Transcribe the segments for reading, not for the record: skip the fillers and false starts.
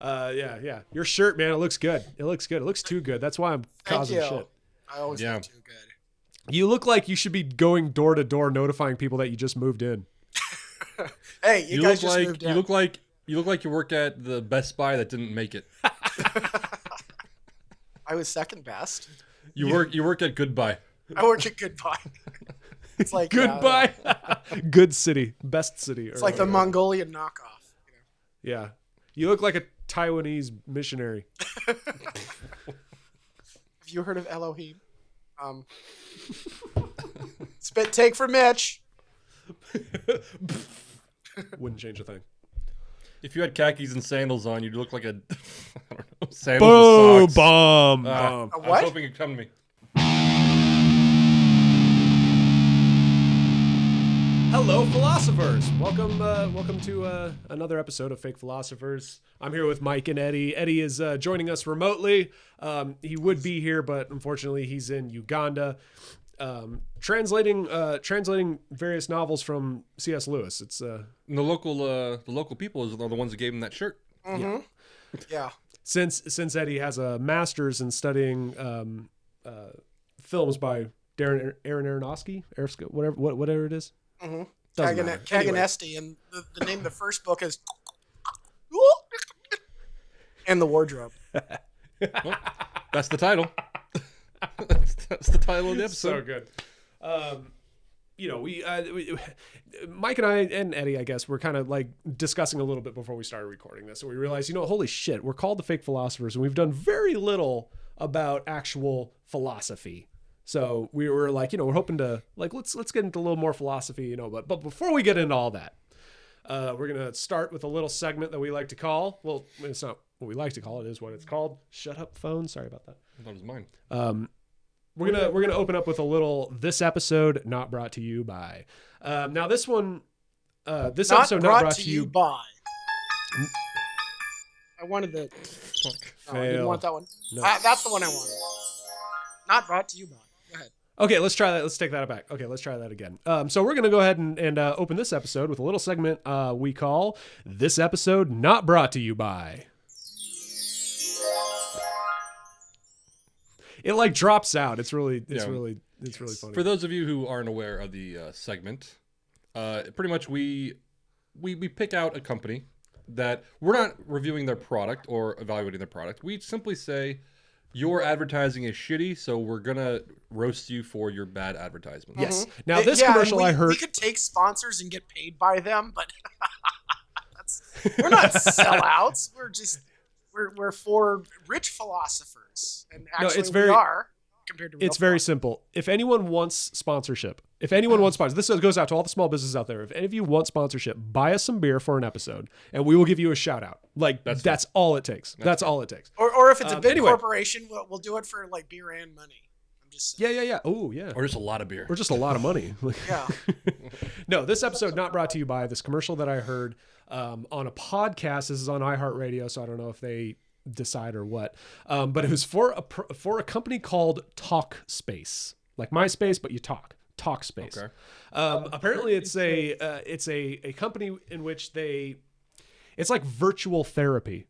Yeah. Your shirt, man, it looks good. It looks too good. That's why I'm causing shit. I always look too good. You look like you should be going door to door notifying people that you just moved in. Hey, you guys just moved in. You look like you work at the Best Buy that didn't make it. I was second best. You work at Goodbye. I work at Goodbye. It's like Goodbye. Good city. Best city. It's like the Mongolian knockoff. Yeah. You look like a Taiwanese missionary. Have you heard of Elohim? Spit take for Mitch. Wouldn't change a thing. If you had khakis and sandals on, you'd look like a I don't know, sandals with socks. Bomb. I was hoping it'd come to me. Hello, philosophers. Welcome to another episode of Fake Philosophers. I'm here with Mike and Eddie. Eddie is joining us remotely. He would be here, but unfortunately, he's in Uganda, translating various novels from C.S. Lewis. It's And the local people are the ones that gave him that shirt. Mm-hmm. Yeah. Since Eddie has a master's in studying films by Aaron Aronofsky, whatever it is. Mm-hmm. Anyway. Kaganesti, and the name of the first book is and the Wardrobe. Well, that's the title. that's the title of the episode. So good. We Mike and I and Eddie, I guess, we're kind of like discussing a little bit before we started recording this. So we realized, holy shit, we're called the Fake Philosophers, and we've done very little about actual philosophy. So we were like, we're hoping to let's get into a little more philosophy, but before we get into all that, we're going to start with a little segment that we like to call, well, it's not what we like to call it, is what it's called. Shut up, phone. Sorry about that. That was mine. We're gonna open up with a little "This episode not brought to you by." Now this one, this episode not brought to you by. I wanted the. Fail. No, I didn't want that one. No. That's the one I wanted. Not brought to you by. Go ahead. Okay, let's try that. Let's take that back. Okay, let's try that again. So we're gonna go ahead and open this episode with a little segment we call "This episode not brought to you by." It drops out. It's really funny. For those of you who aren't aware of the segment, pretty much we pick out a company that we're not reviewing their product or evaluating their product. We simply say your advertising is shitty, so we're gonna roast you for your bad advertisement. Yes. Mm-hmm. Now this commercial I heard. We could take sponsors and get paid by them, but we're not sellouts. We're for rich philosophers, and actually we are compared to. It's very simple. If anyone wants sponsorship, this goes out to all the small businesses out there. If any of you want sponsorship, buy us some beer for an episode, and we will give you a shout out. That's all it takes. That's all it takes. Or if it's a big corporation, we'll do it for beer and money. I'm just saying. Yeah. Oh yeah. Or just a lot of beer. Or just a lot of money. Yeah. No, this episode not brought to you by this commercial that I heard on a podcast. This is on iHeartRadio, so I don't know if they decide or what, but it was for a company called Talkspace, like MySpace, but you Talkspace. Okay. Apparently it's a company in which it's like virtual therapy.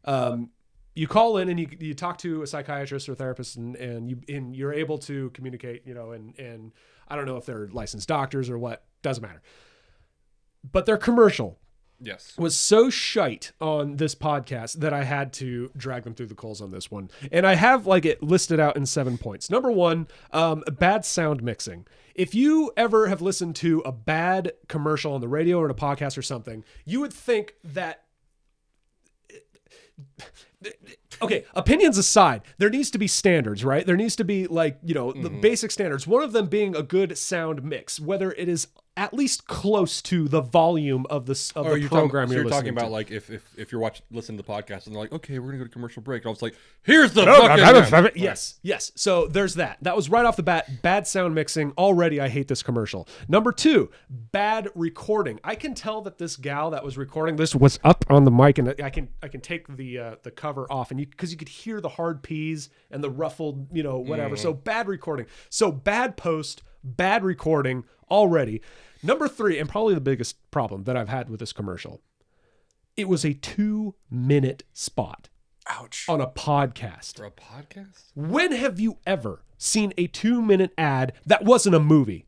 You call in and you talk to a psychiatrist or therapist, and you're able to communicate, and I don't know if they're licensed doctors or what, doesn't matter, but their commercial was so shite on this podcast that I had to drag them through the coals on this one. And I have it listed out in 7 points. Number one, bad sound mixing. If you ever have listened to a bad commercial on the radio or in a podcast or something, you would think that, okay, opinions aside, there needs to be standards, right? There needs to be the basic standards. One of them being a good sound mix, whether it is at least close to the volume of the program you're listening talking to. about if you're listening to the podcast and they're like, okay, we're gonna go to commercial break. And I was like, here's the fucking Yes. So there's that. That was right off the bat. Bad sound mixing. Already, I hate this commercial. Number two, bad recording. I can tell that this gal that was recording this was up on the mic, and I can take the cover off, and because you could hear the hard P's and the ruffled, whatever. So bad recording. So bad post, bad recording already. Number three, and probably the biggest problem that I've had with this commercial, It was a 2-minute spot. Ouch. On a podcast. For a podcast? When have you ever seen a 2-minute ad that wasn't a movie?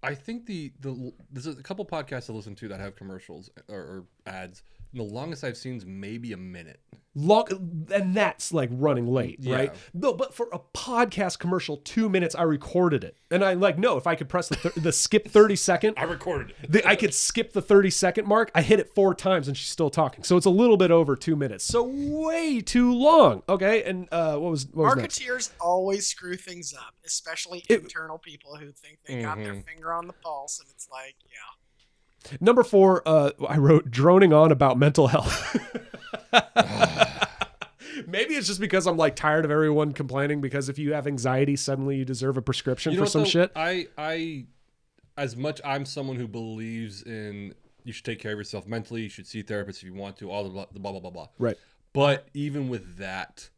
I think there's a couple podcasts I listen to that have commercials or ads. And the longest I've seen is maybe a minute. And that's like running late, right? No, but for a podcast commercial, 2 minutes, I recorded it. And I if I could press the skip 30-second. I recorded it. I could skip the 30-second mark. I hit it 4 times and she's still talking. So it's a little bit over 2 minutes. So way too long. Okay. And what was marketeers next? always screw things up, especially internal people who think they got their finger on the pulse. And it's like, yeah. Number 4, I wrote droning on about mental health. Maybe it's just because I'm like tired of everyone complaining because if you have anxiety, suddenly you deserve a prescription for some shit. I, as much I'm someone who believes in you should take care of yourself mentally, you should see therapists if you want to, all the blah, blah, blah, blah. Right. But even with that,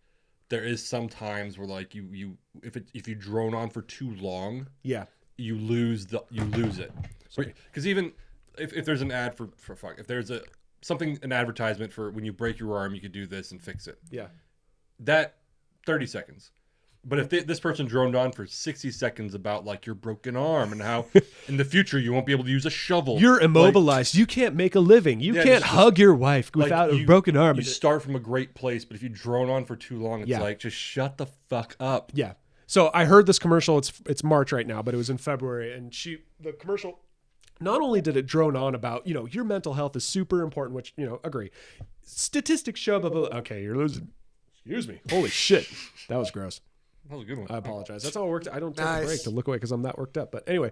there is some times where like if you drone on for too long, you lose it. Because even if there's an ad for if there's an advertisement for when you break your arm, you could do this and fix it. Yeah. That 30 seconds. But if this person droned on for 60 seconds about like your broken arm and how in the future you won't be able to use a shovel. You're immobilized. You can't make a living. You can't hug your wife without a broken arm. You start from a great place, but if you drone on for too long, it's like, just shut the fuck up. Yeah. So I heard this commercial. It's March right now, but it was in February. And the commercial, not only did it drone on about, your mental health is super important, which, agree. Statistics show, blah, blah, blah. Okay, you're losing. Excuse me. Holy shit. That was gross. That was a good one. I apologize. That's how it worked. I don't take a break to look away because I'm that worked up. But anyway,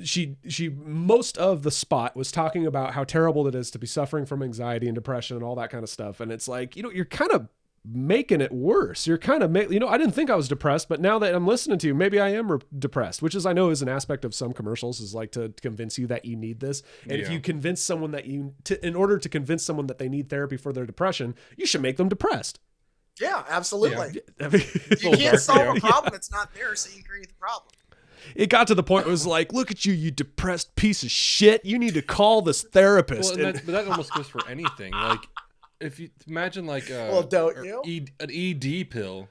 she most of the spot was talking about how terrible it is to be suffering from anxiety and depression and all that kind of stuff. And it's like, you're kind of making it worse. You're kind of I didn't think I was depressed, but now that I'm listening to you, maybe I am depressed, which is, I know, is an aspect of some commercials, is like to convince you that you need this. And if you convince someone that in order to convince someone that they need therapy for their depression, you should make them depressed. Yeah, absolutely. Yeah. I mean, you can't solve a problem that's not there, so you create the problem. It got to the point where it was like, look at you, you depressed piece of shit. You need to call this therapist. Well, but that almost goes for anything. Like, if you imagine like don't you? An ED pill.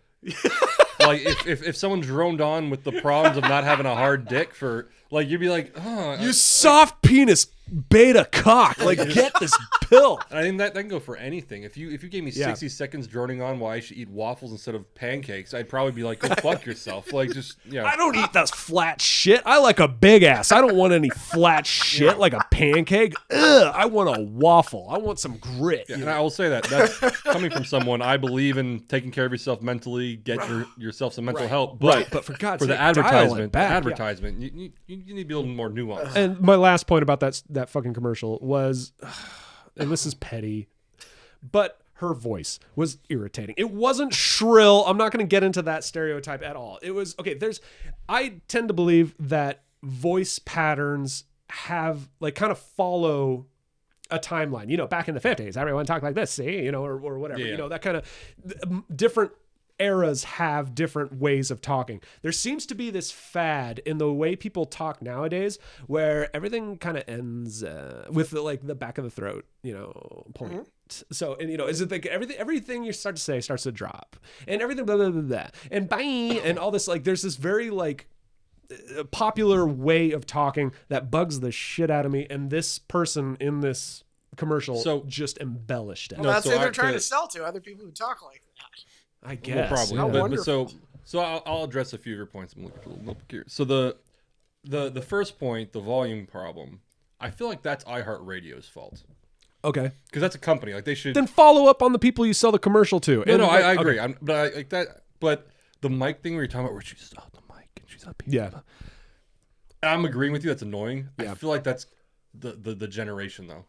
Like if someone droned on with the problems of not having a hard dick for, like, you'd be like, oh, you soft penis beta cock, like, get this pill. And I think that can go for anything. If you gave me 60 seconds droning on why I should eat waffles instead of pancakes, I'd probably be like, go fuck yourself. Like, just I don't eat that flat shit. I like a big ass. I don't want any flat shit like a pancake. Ugh, I want a waffle. I want some grit. Yeah, and I will say that's coming from someone. I believe in taking care of yourself mentally, get yourself some mental help. But for God's sake, the advertisement, you need to be a little more nuanced. And my last point about that fucking commercial was, and this is petty, but her voice was irritating. It wasn't shrill. I'm not going to get into that stereotype at all. It was, okay, I tend to believe that voice patterns have, like, kind of follow a timeline. Back in the 50s, everyone talked like this, see, or whatever. Yeah. That kind of different eras have different ways of talking. There seems to be this fad in the way people talk nowadays where everything kind of ends with the back of the throat, point. Mm-hmm. So, and is it like everything you start to say starts to drop, and everything blah, blah, blah, blah, and bye, and all this, like, there's this very popular way of talking that bugs the shit out of me, and this person in this commercial just embellished it. Well, that's who they're trying to sell to, other people who talk like that. I guess. Well, probably. How but wonderful. So I'll address a few of your points. I'm looking a little curious. So the first point, the volume problem, I feel like that's iHeartRadio's fault. Okay. Because that's a company. Like, they should then follow up on the people you sell the commercial to. No, I agree. But the mic thing where you're talking about where she's on the mic and she's up here. Yeah. I'm agreeing with you. That's annoying. Yeah. I feel like that's the generation though.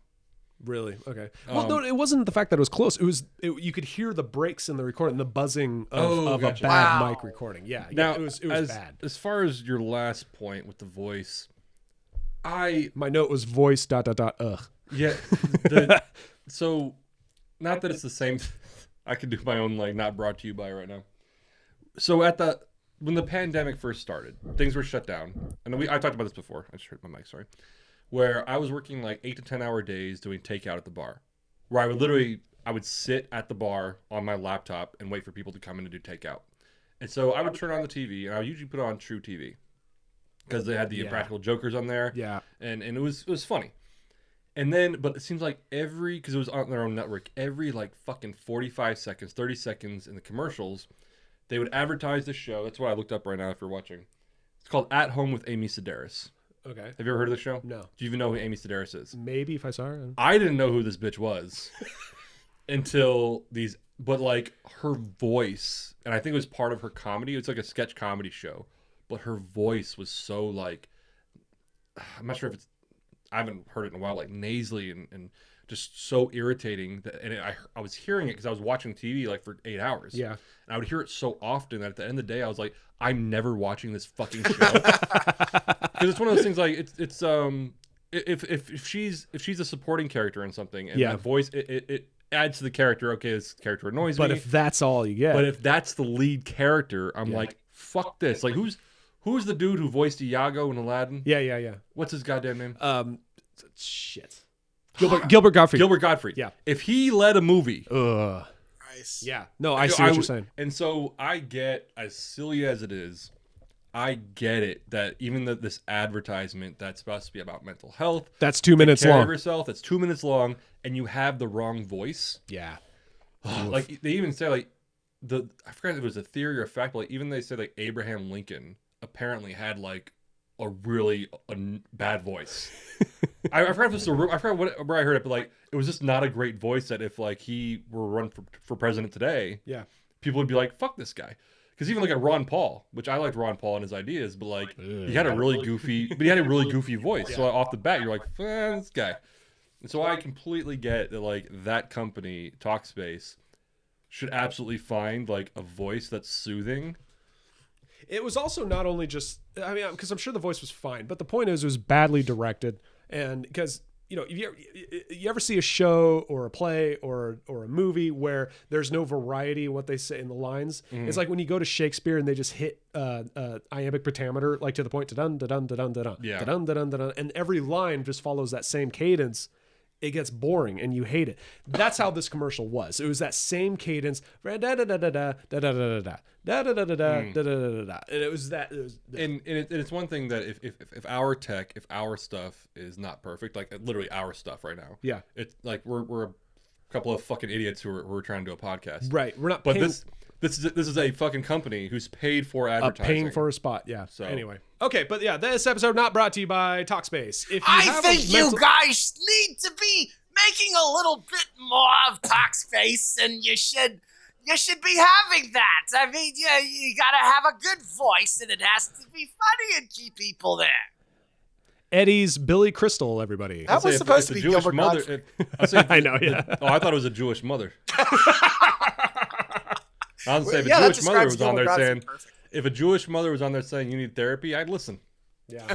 Really? Okay. Well, no, it wasn't the fact that it was close. You could hear the breaks in the recording, the buzzing of gotcha. a bad mic recording. Yeah. Now, it was bad. As far as your last point with the voice, my note was voice ... ugh. Yeah. So, not that it's the same. I could do my own, like, not brought to you by right now. So when the pandemic first started, things were shut down. And I talked about this before. I just heard my mic, sorry. where I was working like 8 to 10 hour days doing takeout at the bar, where I would sit at the bar on my laptop and wait for people to come in and do takeout. And so I would turn on the TV, and I would usually put on True TV because they had the Impractical Jokers on there. Yeah. And it was funny. And then, but it seems like because it was on their own network, every like fucking 45 seconds, 30 seconds in the commercials, they would advertise the show. That's what I looked up right now if you're watching. It's called At Home with Amy Sedaris. Okay. Have you ever heard of the show? No. Do you even know who Amy Sedaris is? Maybe if I saw her. I didn't know who this bitch was until but like her voice, and I think it was part of her comedy. It's like a sketch comedy show, but her voice was so like, I'm not sure if I haven't heard it in a while, like nasally and just so irritating. I was hearing it because I was watching TV like for 8 hours. Yeah. And I would hear it so often that at the end of the day, I was like, I'm never watching this fucking show. Because it's one of those things like it's if she's a supporting character in something and that voice it adds to the character. Okay, this character annoys me. But if that's all you get. But if that's the lead character, I'm like, fuck this. Like who's the dude who voiced Iago in Aladdin? Yeah. What's his goddamn name? Shit. Gilbert Gottfried. Gilbert Gottfried. Yeah. If he led a movie. Nice. Yeah. No, I see what you're saying. And so I get, as silly as it is, I get it that even this advertisement that's supposed to be about mental health. That's 2 minutes long. Take care long. of yourself. That's 2 minutes long, and you have the wrong voice. Yeah. Like they even say like I forgot if it was a theory or a fact, but like even they said like Abraham Lincoln apparently had like a really bad voice. I forgot if this was I forgot where I heard it, but like it was just not a great voice that if like he were run for president today, people would be like, fuck this guy. Because even like at Ron Paul, which I liked Ron Paul and his ideas, but like he had a really goofy voice. So off the bat, you're like, this guy. And so I completely get that like that company, Talkspace, should absolutely find like a voice that's soothing. It was also not only just, I mean, because I'm sure the voice was fine, but the point is it was badly directed. And because, you know, you ever see a show or a play or a movie where there's no variety in what they say in the lines? Mm-hmm. It's like when you go to Shakespeare and they just hit iambic pentameter, like to the point, da-dun, da-dun, da-dun, da-dun, da-dun, da-dun, da-dun, and every line just follows that same cadence. It gets boring and you hate it. That's how this commercial was. It was that same cadence, da da da da da da da da da da da da da da da, and it was that. And it's one thing that if our tech, if our stuff is not perfect, like literally our stuff right now, it's like we're a couple of fucking idiots who are trying to do a podcast, right? We're not, but this is a fucking company who's paid for advertising, paying for a spot, yeah. So anyway, okay, but yeah, this episode not brought to you by Talkspace. If you I think you guys need to be making a little bit more of Talkspace, and you should be having that. I mean, you gotta have a good voice, and it has to be funny and keep people there. Eddie's Billy Crystal, everybody. That was supposed to be Gilbert Gottfried. I know, yeah. Oh, I thought it was a Jewish mother. I was saying, if a Jewish mother was on there saying, if a Jewish mother was on there saying you need therapy, I'd listen. Yeah.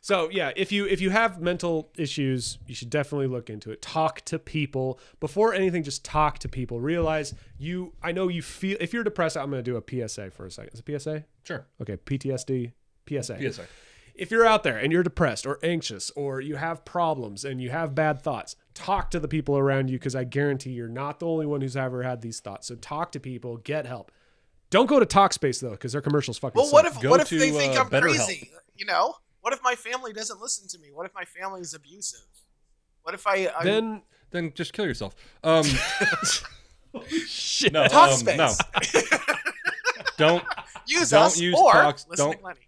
So yeah, if you have mental issues, you should definitely look into it. Talk to people before anything. Just talk to people. Realize I know you feel. If you're depressed, I'm going to do a PSA for a second. Is it PSA? Sure. Okay. PTSD. PSA. PSA. If you're out there and you're depressed or anxious or you have problems and you have bad thoughts, talk to the people around you, because I guarantee you're not the only one who's ever had these thoughts. So talk to people, get help. Don't go to Talkspace though, because their commercials fucking suck. Well, what if they think I'm crazy? You know, what if my family doesn't listen to me? What if my family is abusive? What if I then just kill yourself? Shit. No, Talkspace. No. Don't use Talks. Listen to Lenny.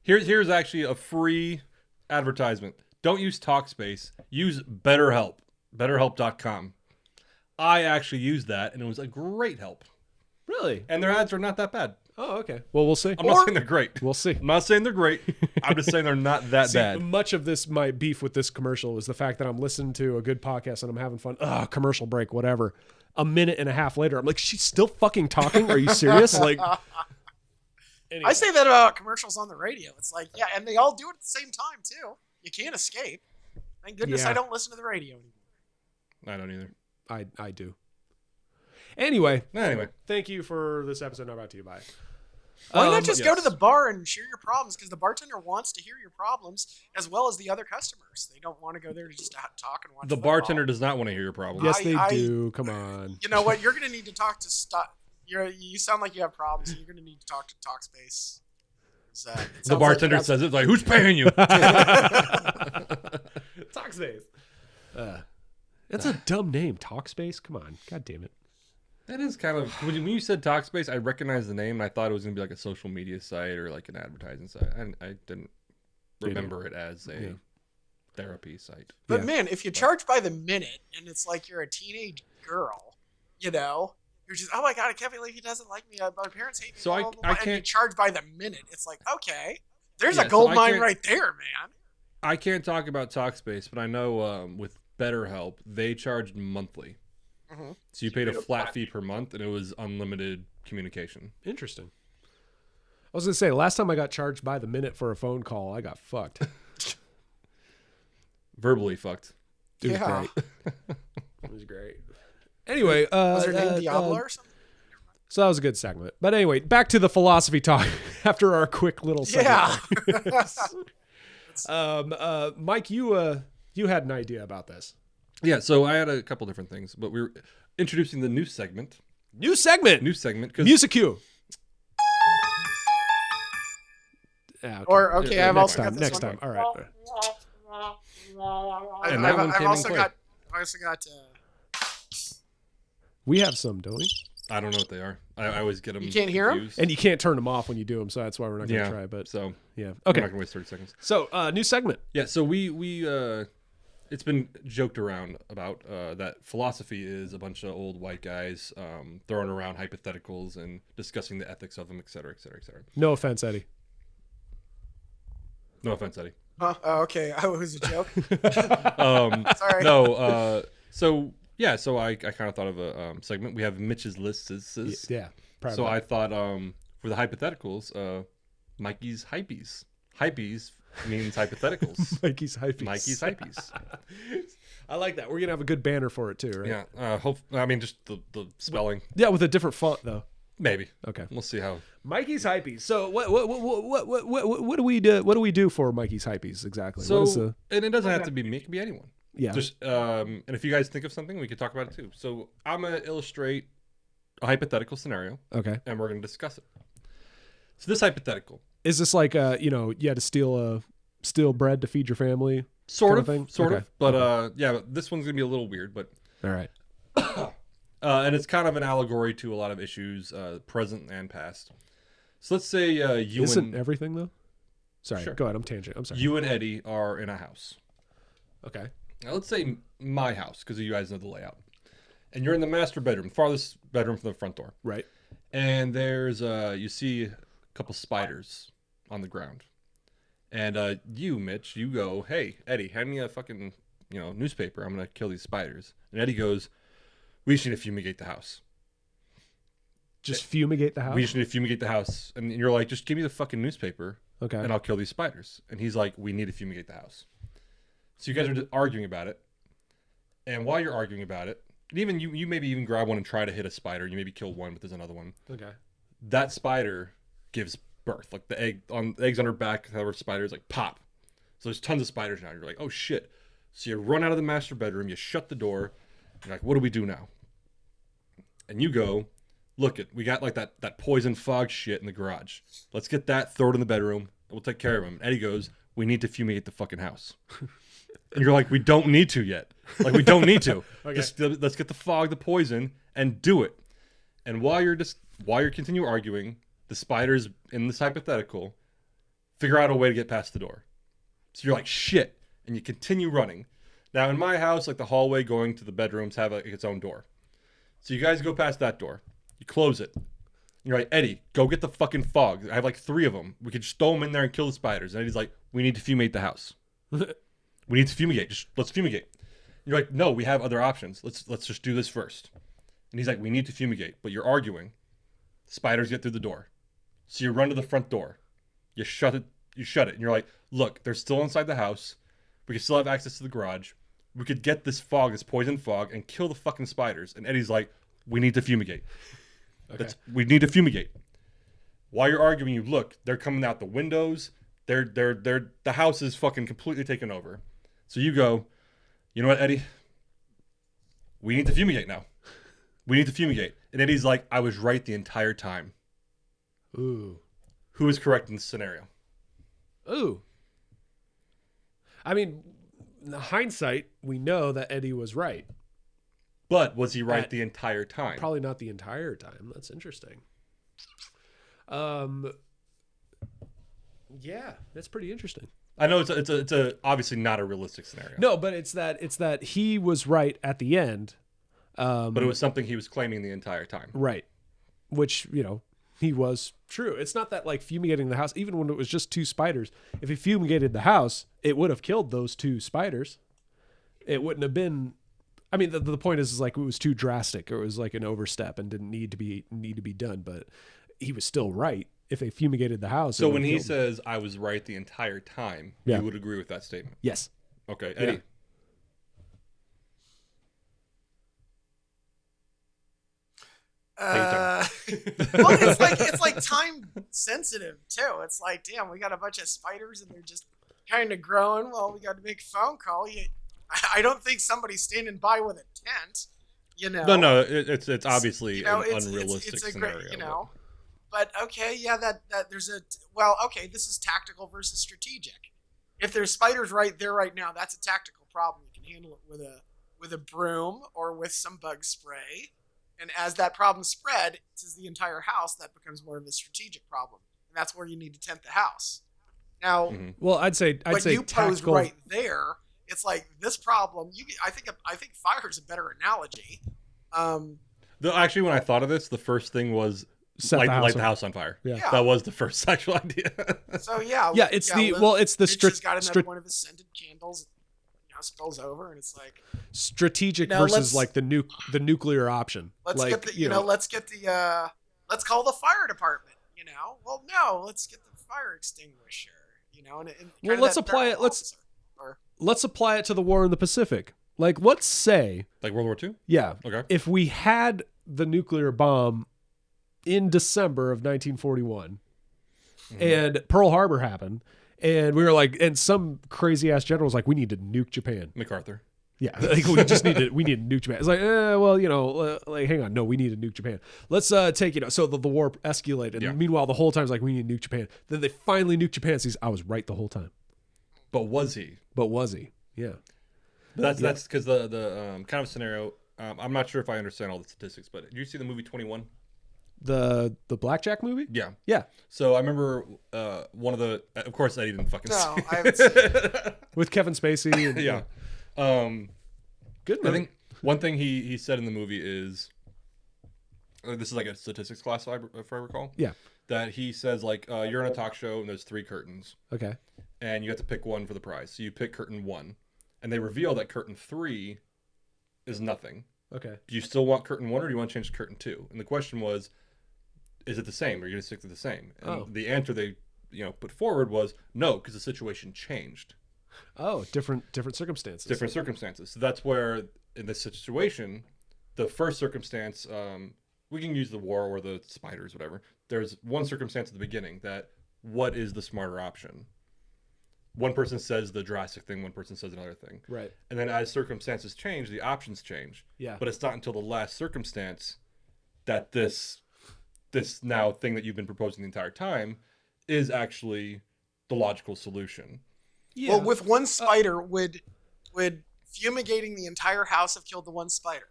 Here's actually a free advertisement. Don't use Talkspace. Use BetterHelp. BetterHelp.com. I actually used that, and it was a great help. Really? And their ads are not that bad. Oh, okay. Well, we'll see. I'm not saying they're great. We'll see. I'm not saying they're great. I'm just saying they're not that bad. Much of this, my beef with this commercial is the fact that I'm listening to a good podcast and I'm having fun. Commercial break, whatever. A minute and a half later, I'm like, she's still fucking talking? Are you serious? Like, anyway. I say that about commercials on the radio. It's like, yeah, and they all do it at the same time too. You can't escape. Thank goodness I don't listen to the radio anymore. I don't either. I do. Anyway, Anyway, thank you for this episode. Not brought to you by Why not just go to the bar and share your problems? Because the bartender wants to hear your problems as well as the other customers. They don't want to go there to just talk and watch. The bartender does not want to hear your problems. Yes, they do. Come on. You know what? You're going to need to talk to You sound like you have problems, and you're going to need to talk to Talkspace. The bartender says it like, who's paying you? Talkspace. That's a dumb name. Talkspace? Come on. God damn it. That is kind of when you said Talkspace, I recognized the name and I thought it was gonna be like a social media site or like an advertising site. I didn't remember it as a therapy site. But man, if you charge by the minute and it's like you're a teenage girl, you know, you're just, oh my god, I can't believe he doesn't like me. My parents hate me. So I can't. And you charge by the minute. It's like, okay, there's a gold mine right there, man. I can't talk about Talkspace, but I know with BetterHelp they charged monthly. Mm-hmm. So you paid a flat fee per month, and it was unlimited communication. Interesting. I was going to say, last time I got charged by the minute for a phone call, I got fucked. Verbally fucked. It was great. It was great. Anyway. Was her name Diablo or something? So that was a good segment. But anyway, back to the philosophy talk after our quick little segment. Yeah. Mike, you had an idea about this. Yeah, so I had a couple different things, but we were introducing the new segment. New segment. Music cue. Yeah, okay. I've also got this next time. All right. I've also got. We have some, don't we? I don't know what they are. I always get them. You can't hear them, and you can't turn them off when you do them. So that's why we're not going to try. But so yeah, okay. We're not going to waste 30 seconds. So new segment. Yeah. So we it's been joked around about that philosophy is a bunch of old white guys throwing around hypotheticals and discussing the ethics of them, et cetera, et cetera, et cetera. No offense, Eddie. No offense, Eddie. Oh, okay. It was a joke. Sorry. No. So I kind of thought of a segment. We have Mitch's lists. Yeah. So I thought for the hypotheticals, Mikey's hypees. Hypees means hypotheticals. Mikey's hypees. I like that. We're gonna have a good banner for it too, right? Yeah. Just the spelling. Yeah, with a different font though. Maybe. Okay. We'll see how. Mikey's hypees. So what do we do? What do we do for Mikey's hypees exactly? So and it doesn't have to be me. It can be anyone. Yeah. Just and if you guys think of something, we could talk about it too. So I'm gonna illustrate a hypothetical scenario. Okay. And we're gonna discuss it. So this hypothetical. Is this like you had to steal bread to feed your family? Sort of. Okay. But this one's gonna be a little weird, but all right. And it's kind of an allegory to a lot of issues, present and past. So let's say you Isn't everything though? Sorry, Sure. Go ahead. I'm tangent. I'm sorry. You and Eddie are in a house. Okay. Now let's say my house, because you guys know the layout. And you're in the master bedroom, farthest bedroom from the front door. Right. And there's you see a couple spiders on the ground. And you, Mitch, you go, hey, Eddie, hand me a fucking newspaper. I'm gonna kill these spiders. And Eddie goes, we just need to fumigate the house. Just fumigate the house? We just need to fumigate the house. And you're like, just give me the fucking newspaper. Okay. And I'll kill these spiders. And he's like, we need to fumigate the house. So you guys are just arguing about it. And while you're arguing about it, and even you maybe even grab one and try to hit a spider. You maybe kill one, but there's another one. Okay. That spider gives birth. Like the eggs on her back, however, spiders like pop. So there's tons of spiders now. You're like, oh shit. So you run out of the master bedroom, you shut the door. You're like, what do we do now? And you go, look, we got like that poison fog shit in the garage. Let's get that, throw it in the bedroom, and we'll take care of him. Eddie goes, we need to fumigate the fucking house. And you're like, we don't need to yet. Like, we don't need to. Okay. Just let's get the fog, the poison, and do it. And while you're continue arguing, the spiders in this hypothetical figure out a way to get past the door. So you're like, shit, and you continue running. Now, in my house, like the hallway going to the bedrooms have its own door. So you guys go past that door. You close it. You're like, Eddie, go get the fucking fog. I have like 3 of them. We could just throw them in there and kill the spiders. And Eddie's like, we need to fumigate the house. We need to fumigate. Let's fumigate. You're like, no, we have other options. Let's just do this first. And he's like, we need to fumigate. But you're arguing. Spiders get through the door. So you run to the front door. You shut it. And you're like, look, they're still inside the house. We can still have access to the garage. We could get this fog, this poison fog, and kill the fucking spiders. And Eddie's like, we need to fumigate. Okay. We need to fumigate. While you're arguing, you look. They're coming out the windows. The house is fucking completely taken over. So you go, you know what, Eddie? We need to fumigate now. We need to fumigate. And Eddie's like, I was right the entire time. Ooh. Who is correct in this scenario? Ooh. I mean, in hindsight, we know that Eddie was right. But was he right the entire time? Probably not the entire time. That's interesting. Yeah, that's pretty interesting. I know it's a obviously not a realistic scenario. No, but it's that he was right at the end. But it was something he was claiming the entire time. Right. Which, he was true. It's not that like fumigating the house, even when it was just 2 spiders, if he fumigated the house, it would have killed those 2 spiders. It wouldn't have been, I mean, the point is like it was too drastic, or it was like an overstep and didn't need to be done, but he was still right. If they fumigated the house. So when he says I was right the entire time, you would agree with that statement? Yes. Okay, Eddie. Well, it's like time sensitive too. It's like, damn, we got a bunch of spiders and they're just kind of growing. Well, we got to make a phone call. I don't think somebody's standing by with a tent. No, it's obviously an unrealistic scenario. But okay, yeah, that there's okay, this is tactical versus strategic. If there's spiders right there right now, that's a tactical problem. You can handle it with a broom or with some bug spray. And as that problem spread to the entire house, that becomes more of a strategic problem. And that's where you need to tent the house. Now, well, I'd say you posed tactical right there. It's like this problem. I think fire is a better analogy. Actually, when I thought of this, the first thing was light the house on fire. Yeah. That was the first actual idea. So yeah, it's the got one of his scented candles. Spills over, and it's like strategic versus like the nuclear option. Let's call the fire department. Well, no, let's get the fire extinguisher. And let's apply it. Let's apply it to the war in the Pacific. Like, let's say like World War II. Yeah. Okay. If we had the nuclear bomb in December of 1941, and Pearl Harbor happened. And we were like, and some crazy ass general was like, we need to nuke Japan. MacArthur. Yeah, like we just need to nuke Japan. It's like, hang on, no, we need to nuke Japan. Let's take, so the war escalated. And meanwhile, the whole time it's like, we need to nuke Japan. Then they finally nuked Japan. So I was right the whole time. But was he? Yeah. But that's because the kind of scenario. I'm not sure if I understand all the statistics, but did you see the movie 21? The Blackjack movie? Yeah. So I remember one of of course Eddie didn't fucking see I haven't seen it. With Kevin Spacey. And, yeah. Good movie. I think one thing he said in the movie is, this is like a statistics class if I recall. Yeah. That he says like, you're in a talk show and there's 3 curtains. Okay. And you have to pick one for the prize. So you pick curtain 1. And they reveal that curtain 3 is nothing. Okay. Do you still want curtain 1 or do you want to change to curtain 2? And the question was, is it the same? Are you going to stick to the same? And the answer they put forward was no, because the situation changed. Oh, different circumstances. Different circumstances. So that's where, in this situation, the first circumstance, we can use the war or the spiders, whatever. There's one circumstance at the beginning that what is the smarter option? One person says the drastic thing, one person says another thing. Right. And then as circumstances change, the options change. Yeah. But it's not until the last circumstance that this now thing that you've been proposing the entire time is actually the logical solution. Yeah. Well, with one spider, would fumigating the entire house have killed the one spider?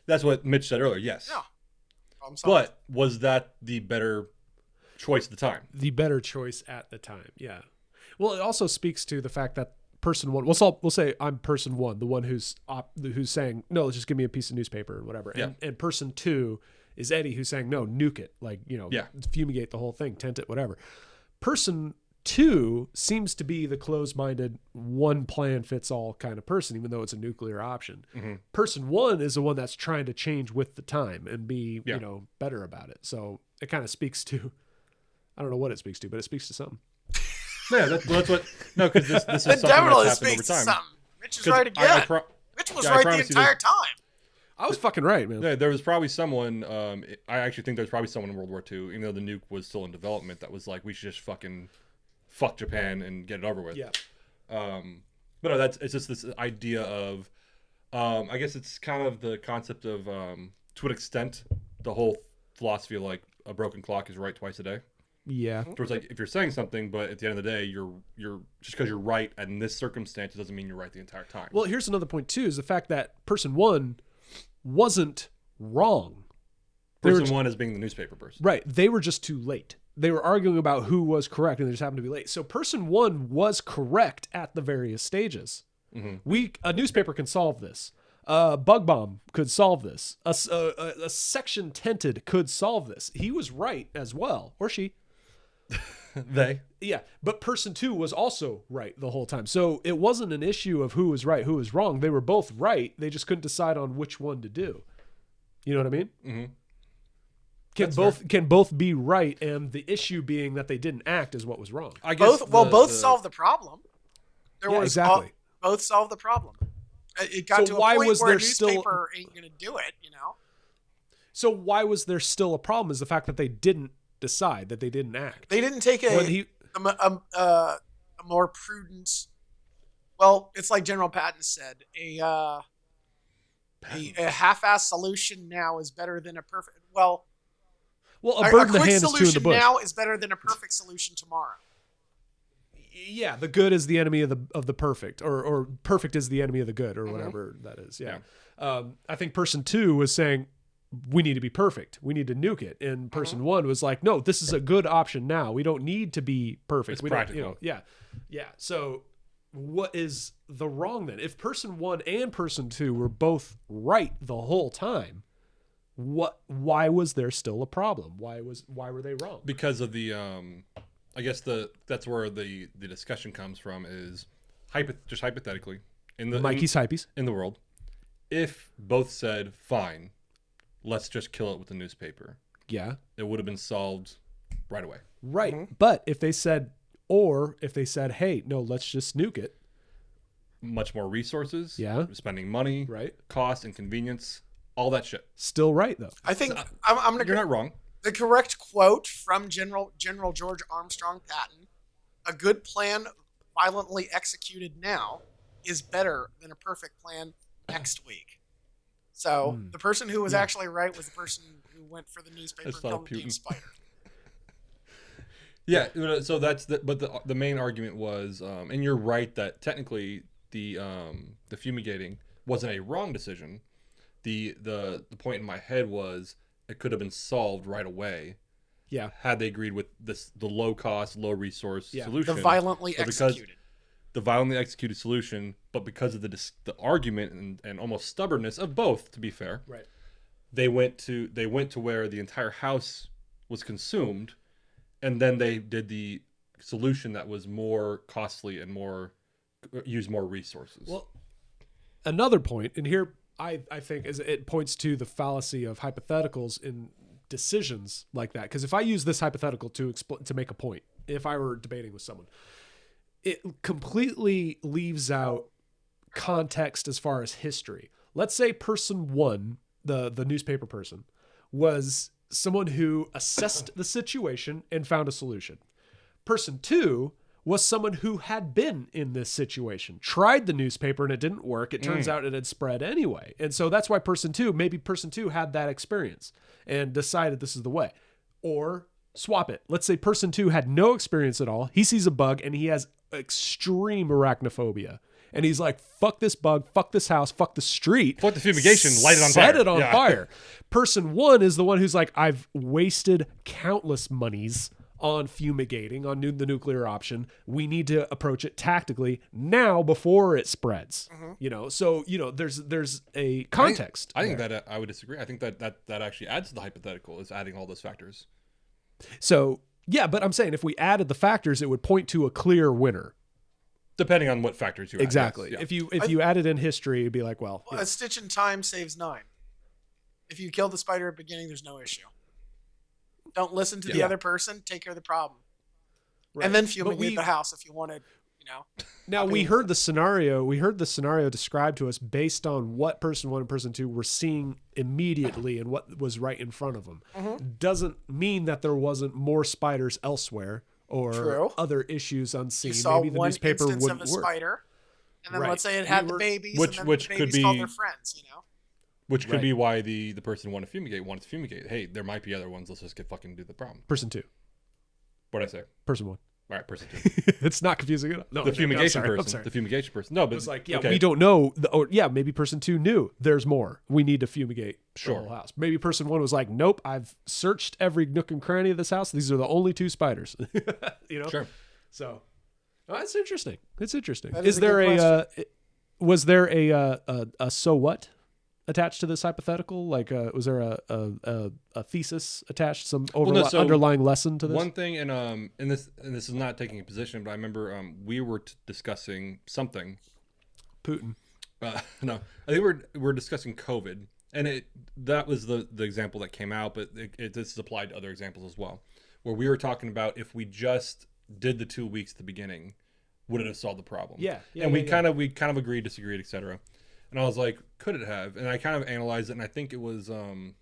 That's what Mitch said earlier, yes. Yeah. But was that the better choice at the time? The better choice at the time, yeah. Well, it also speaks to the fact that person 1, we'll say I'm person 1, the one who's saying, no, just give me a piece of newspaper or whatever. Yeah. And person 2 is Eddie, who's saying, no, nuke it. Like, fumigate the whole thing, tent it, whatever. Person 2 seems to be the closed-minded, one plan fits all kind of person, even though it's a nuclear option. Mm-hmm. Person 1 is the one that's trying to change with the time and be, better about it. So it kind of speaks to, I don't know what it speaks to, but it speaks to something. Yeah, that's what. No, because this is something definitely that's happened over time. Mitch is right again. Mitch was right the entire time. I was fucking right, man. Yeah, there was probably someone. I actually think there's probably someone in World War II, even though the nuke was still in development, that was like, we should just fucking fuck Japan and get it over with. Yeah. But no, it's just this idea of, I guess it's kind of the concept of, to an extent, the whole philosophy of like a broken clock is right twice a day. Yeah. Towards like, if you're saying something, but at the end of the day, you're just because you're right in this circumstance, it doesn't mean you're right the entire time. Well, here's another point too: is the fact that person one wasn't wrong. Person one is being the newspaper person. Right. They were just too late. They were arguing about who was correct, and they just happened to be late. So person one was correct at the various stages. Mm-hmm. A newspaper can solve this. Bug bomb could solve this. A section tented could solve this. He was right as well, or she. They. Yeah, but person two was also right the whole time. So it wasn't an issue of who was right, who was wrong. They were both right. They just couldn't decide on which one to do. You know what I mean? Mm-hmm. Can both be right, and the issue being that they didn't act is what was wrong. I guess both solved the problem. Exactly. Both solved the problem. It got to a point where a newspaper ain't going to do it, you know? So why was there still a problem is the fact that they didn't decide, that they didn't act. They didn't take a more prudent, well, it's like General Patton said, a half-assed solution now is better than a perfect, a bird in the quick hand is two in the solution bush. now is better than a perfect solution tomorrow. Yeah, the good is the enemy of the perfect, or perfect is the enemy of the good, or whatever that is. Yeah. I think person two was saying we need to be perfect. We need to nuke it. And person one was like, no, this is a good option now. We don't need to be perfect. It's we practical. Don't, yeah. So what is the wrong then? If person one and person two were both right the whole time, why was there still a problem? Why were they wrong? Because of the I guess that's where the discussion comes from is just hypothetically in the Mikey's hypees in the world, if both said fine, let's just kill it with the newspaper. Yeah. It would have been solved right away. Right. Mm-hmm. But if they said, hey, no, let's just nuke it. Much more resources. Yeah. Spending money. Right. Cost, inconvenience, all that shit. Still right, though. I think I'm going to... You're not wrong. The correct quote from General George Armstrong Patton, a good plan violently executed now is better than a perfect plan next week. So the person who was actually right was the person who went for the newspaper and killed the damn spider. Yeah, so that's but the main argument was, and you're right that technically the fumigating wasn't a wrong decision. The point in my head was it could have been solved right away. Yeah, had they agreed with the low cost, low resource solution. The violently executed. The violently executed solution, but because of the argument and almost stubbornness of both, to be fair, right? They went to where the entire house was consumed, and then they did the solution that was more costly and used more resources. Well, another point, and here I think is it points to the fallacy of hypotheticals in decisions like that. Because if I use this hypothetical to make a point, if I were debating with someone, it completely leaves out context as far as history. Let's say person one, the newspaper person, was someone who assessed the situation and found a solution. Person two was someone who had been in this situation, tried the newspaper and it didn't work. It turns out it had spread anyway. And so that's why person two had that experience and decided this is the way. Or swap it. Let's say person two had no experience at all. He sees a bug and he has extreme arachnophobia. And he's like, fuck this bug, fuck this house, fuck the street. Fuck the fumigation, light it on fire. Set it on fire. Person one is the one who's like, I've wasted countless monies on fumigating, on the nuclear option. We need to approach it tactically now before it spreads. So there's a context. I think that I would disagree. I think that actually adds to the hypothetical, is adding all those factors. So yeah, but I'm saying if we added the factors, it would point to a clear winner. Depending on what factors you add. Exactly. Yes. If you added in history, it'd be like, a stitch in time saves 9. If you kill the spider at the beginning, there's no issue. Don't listen to the other person. Take care of the problem, and then fumigate the house if you want to Now we heard the scenario. We heard the scenario described to us based on what person 1 and person 2 were seeing immediately and what was right in front of them. Doesn't mean that there wasn't more spiders elsewhere or other issues unseen. You saw Maybe the one newspaper instance wouldn't of a work. spider, and then let's say it had the babies, which and then the could babies be called their friends. Which could be why the person wanted to fumigate. Hey, there might be other ones. Let's just fucking do the problem. Person 2. What'd I say? Person 1. All right, person 2. It's not confusing at all. No, The fumigation I'm person. sorry. The fumigation person. No, but It's like, we don't know. Maybe person 2 knew there's more. We need to fumigate the whole house. Maybe person 1 was like, nope, I've searched every nook and cranny of this house. These are the only 2 spiders. Sure. So that's interesting. It's interesting. That is a good question. Was there a so what attached to this hypothetical? Like, was there a thesis attached, some underlying lesson to this? One thing, and this is not taking a position, but I remember we were discussing something. Putin. No, I think we're discussing COVID, and that was the example that came out, but this is applied to other examples as well, where we were talking about if we just did the 2 weeks at the beginning, would it have solved the problem? Yeah. And we kind of agreed, disagreed, etc. And I was like, could it have? And I kind of analyzed it, and I think it was I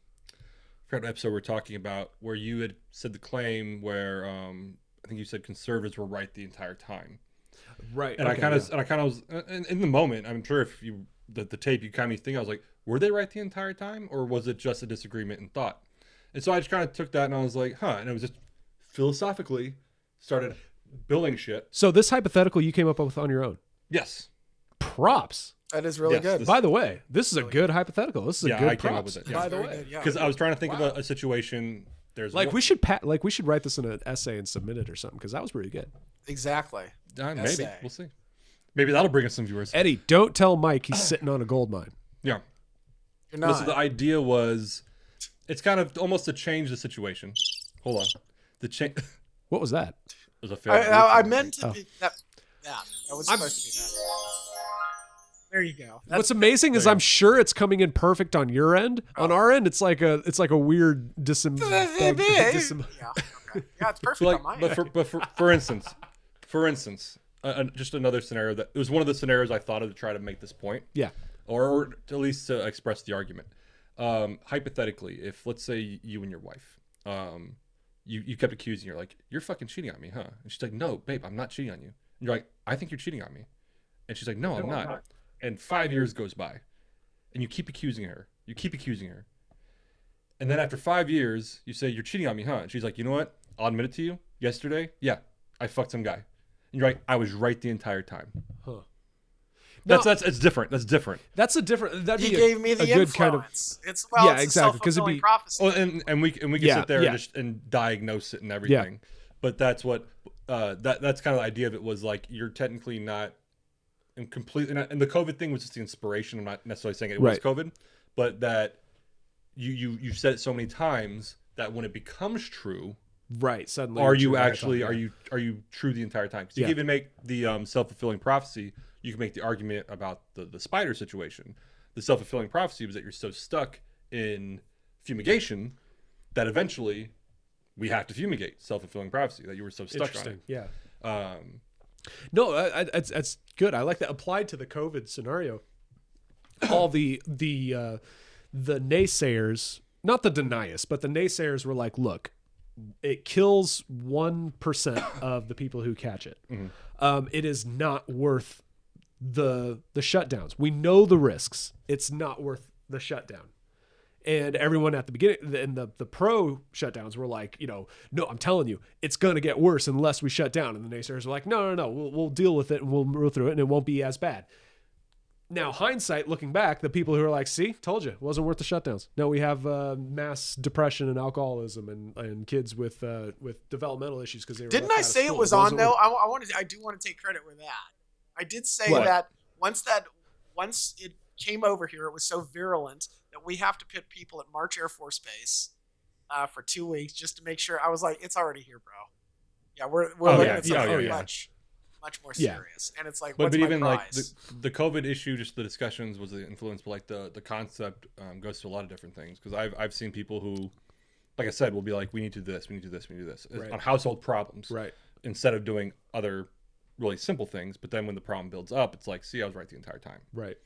forgot what episode we're talking about, where you had said the claim where I think you said conservatives were right the entire time. Right. And I kind of was in the moment. I'm sure if the tape, you kind of think, I was like, were they right the entire time, or was it just a disagreement in thought? And so I just kind of took that, and I was like, and it was just philosophically started building shit. So this hypothetical you came up with on your own. Yes. Props. That is really good. By the way, this is a good hypothetical. This is a good I props. came up with it. By the way, Because I was trying to think of a situation. There's we should write this in an essay and submit it or something, because that was pretty good. Exactly. Maybe we'll see. Maybe that'll bring us some viewers. Eddie, don't tell Mike he's sitting on a gold mine. Yeah. You're not. So the idea was, it's kind of almost to change the situation. Hold on. The change. What was that? Was a fair. I meant to be that. That was supposed to be that. There you go. What's amazing is I'm sure it's coming in perfect on your end. On our end, it's like a weird Yeah, it's perfect on my end. But for instance, just another scenario that it was one of the scenarios I thought of to try to make this point. Yeah. Or at least to express the argument. Hypothetically, if let's say you and your wife, you kept accusing her, like, you're fucking cheating on me, huh? And she's like, no, babe, I'm not cheating on you. And you're like, I think you're cheating on me. And she's like, no, I'm not. And 5 years goes by, and you keep accusing her. And then after 5 years, you say, you're cheating on me, huh? And she's like, you know what? I'll admit it to you. Yesterday, yeah, I fucked some guy. And you're like, I was right the entire time. Huh. It's different. That's different. That's a different. That'd He be gave me the good influence. kind of. It's exactly, because it'd be prophecy. Well, and we can sit there and diagnose it and everything. Yeah. But that's what that's kind of the idea of it, was like, you're technically not and completely not, and the COVID thing was just the inspiration. I'm not necessarily saying it was COVID, but that you said it so many times that when it becomes true, suddenly are you true the entire time? Because you can even make the self-fulfilling prophecy. You can make the argument about the spider situation. The self-fulfilling prophecy was that you're so stuck in fumigation that eventually we have to fumigate. Self-fulfilling prophecy, that you were so stuck on it. Yeah. No, that's good. I like that applied to the COVID scenario. All the naysayers, not the deniers, but the naysayers were like, look, it kills 1% of the people who catch it. Mm-hmm. It is not worth the shutdowns. We know the risks. It's not worth the shutdown. And everyone at the beginning, and the pro shutdowns were like, no, I'm telling you, it's going to get worse unless we shut down. And the naysayers are like, no, we'll deal with it and we'll move through it and it won't be as bad. Now, hindsight, looking back, the people who are like, see, told you, it wasn't worth the shutdowns. No, we have mass depression and alcoholism and kids with developmental issues because they were. Didn't I say it was on though? I do want to take credit with that. I did say that once it came over here, it was so virulent that we have to put people at March Air Force Base for 2 weeks just to make sure. I was like, it's already here, bro. Yeah, we're looking at something much more serious. And it's like, but what's even my prize? like the COVID issue, just the discussions was the influence, but like the concept goes to a lot of different things. Because I've seen people who, like I said, will be like, we need to do this, we need to do this, we need to do this on household problems, right? Instead of doing other really simple things, but then when the problem builds up, it's like, see, I was right the entire time. Right.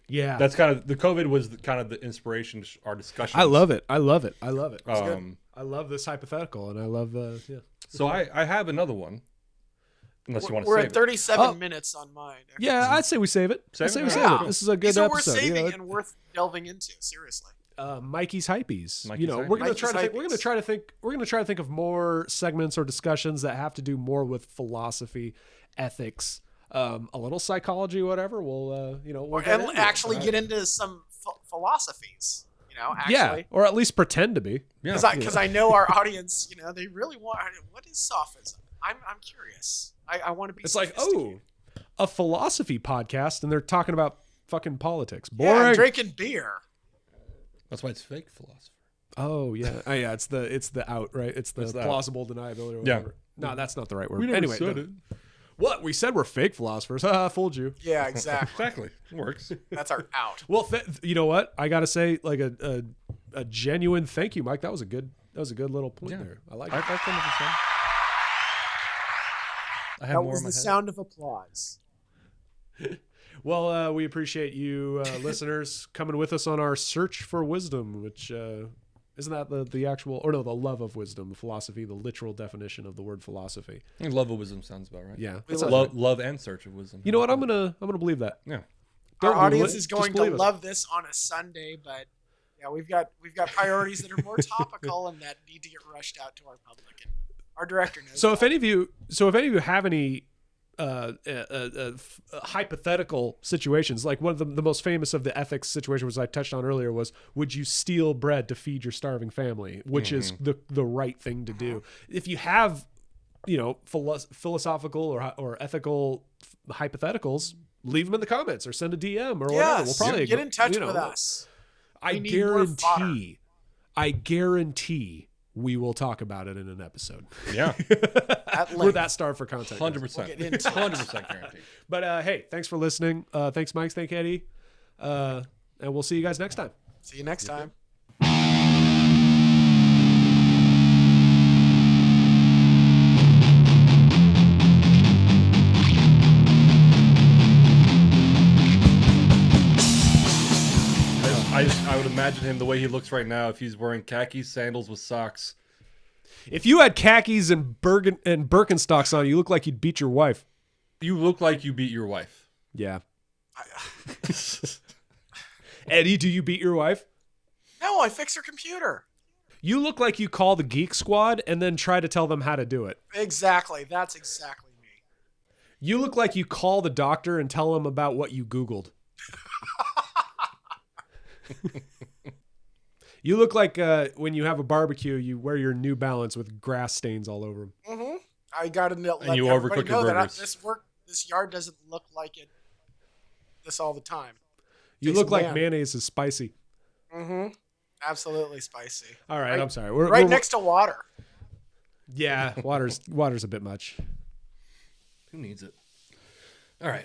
Yeah, that's kind of the COVID was kind of the inspiration to our discussion. I love it. I love it. I love it. I love this hypothetical, and I love So I have another one. Unless you want to we're save at 37 minutes on mine. Actually. Yeah, I'd say we save it. Save We it? save Yeah. it. This is a good These are episode. worth saving and worth delving into. Seriously. Mikey's hypees. Mikey's hypees. We're gonna Mikey's try to think. We're hypees. gonna try to think. We're gonna try to think of more segments or discussions that have to do more with philosophy, ethics, a little psychology, whatever. We'll get into actually it. get into some philosophies. Actually. Yeah, or at least pretend to be. Yeah. Because I know our audience, they really want. What is sophism? I'm curious. I want to be. It's like, sophisticated. a philosophy podcast, and they're talking about fucking politics. Yeah, Boring. I'm drinking beer. That's why it's fake philosophy. Oh yeah, yeah. It's the out, right? It's the plausible deniability. Or whatever. No, that's not the right word. We never Anyway, said it. What we said we're fake philosophers. Haha, fooled you. Yeah, exactly. Exactly. It works. That's our out. Well, you know what? I gotta say, like a genuine thank you, Mike. That was a good little point there. I like it. I have That more was in my the head. sound of applause. Well, we appreciate you listeners coming with us on our search for wisdom, which isn't that the actual, or no, the love of wisdom, the philosophy, the literal definition of the word philosophy. I think love of wisdom sounds about right. Yeah, It's love and search of wisdom. You know what? I'm gonna believe that. Yeah. Our Don't audience Google it, is just going to believe it. love this on a Sunday, but yeah, we've got priorities that are more topical and that need to get rushed out to our public. And our director knows. So that. if any of you have any hypothetical situations, like one of the most famous of the ethics situations I touched on earlier was, would you steal bread to feed your starving family, which is the right thing to do. If you have philosophical or ethical hypotheticals, leave them in the comments or send a DM or whatever. Yes, We'll probably get in touch with us. I need more guarantee we will talk about it in an episode. Yeah. We're that starved for content. 100%. We'll get into it. 100% guaranteed. But hey, thanks for listening. Thanks, Mike. Thank Eddie. And we'll see you guys next time. See you next time. I would imagine him the way he looks right now if he's wearing khakis, sandals with socks. If you had khakis and Birkenstocks on, you look like you'd beat your wife. You look like you beat your wife. Yeah. Eddie, do you beat your wife? No, I fixed her computer. You look like you call the Geek Squad and then try to tell them how to do it. Exactly. That's exactly me. You look like you call the doctor and tell him about what you Googled. You look like when you have a barbecue, you wear your New Balance with grass stains all over them. Mm-hmm. I got to let you everybody overcook your know that burgers. this yard doesn't look like it this all the time. You Takes look a like man. mayonnaise is spicy. Mm-hmm. Absolutely spicy. All right, I'm sorry. Right next to water. Yeah, water's a bit much. Who needs it? All right.